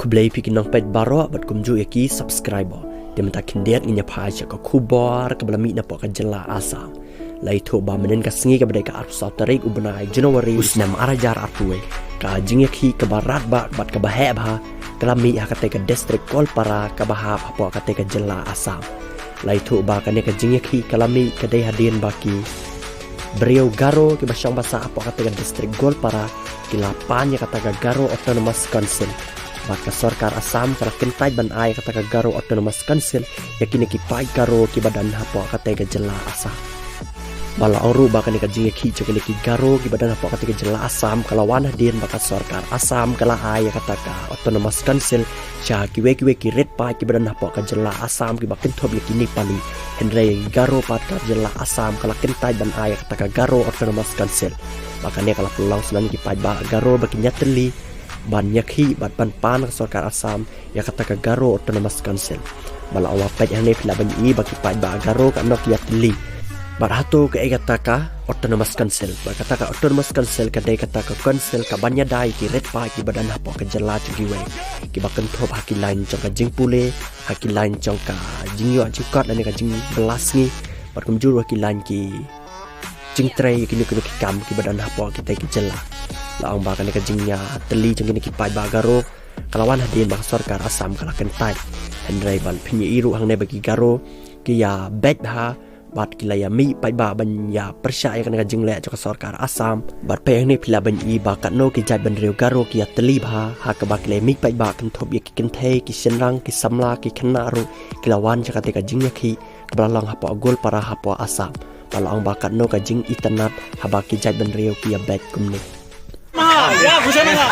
ku blay pikin nong pet baro bat kumju yaki subscriber dia minta kindiat nginya phaja ka kubar ka balami na po ka jela asam lai tho ba menen ka singi ka badai ka arsa tarik ubnai Januari usnam arajar artuwe ka jingyaki ka barat ba bat ka bahe ba kalami ha ka te ka district Golpara ka baha po ka te ka jela asam lai tho ba ka ne ka jingyaki kalami ka dai hadin baki Beriau Garo ki basyang basa apa ka te ka district Golpara kilapanya kata Garo Autonomous Council baka sarkar Assam kara kentai ban ai kata Garo Autonomous Council yakini ki pai Garo ki badan hapo kata ka jela Assam bala oru baka ni ka jinge ki ki Garo ki badan hapo kata ka jela Assam kalawan hadin baka sarkar Assam kala ai kata ka Autonomous Council cha ki we ki red pai ki badan hapo ka jela Assam ki bakin thob yakini pali Henry Garo pat ka jela Assam kala kentai ban ai kata ka Garo Autonomous Council makanya kalau pulang senang ki pai ba Garo baki nyateli ban yakhi bat ban pan ka sarkar Assam ya kata ka Garo Autonomous Council bala awa pet hane pila ban i baki pai ba Garo ka nok yateli barato ka kata ka Autonomous Council ba kata ka Autonomous Council ka dai kata ka council ka banya dai ki red pa ki badan hapo ka jela chugi we ki bakan thop haki line chong ka jingpule haki line chong ka jingyo chukat ane ka jing belas ni bat kumjur haki line ki jing tray kini kuno ki kam ki badan hapo ki tai ki jela la ang ba ka ne ka jingnya teli jong ki pai ba Garo kalawan hadin ba sarkar Assam kala kentai Henry bal pinyi iru hang ne bagi Garo ki ya bet ha bat kilaya mi pai ba ban ya percaya kan ka jingle ka sarkar Assam bat pe ne pila ban i ba ka no ki jai ban Riau Garo ki ya teli ba ha ka ba kile mi pai ba kan thob ki ken the ki senrang ki samla ki khanaru kilawan ka te ka jingnya ki balang hapo Golpara hapo Assam balang ba ka no ka jing itanat haba ki jai ban Riau ki ya bet kumne ya busana nga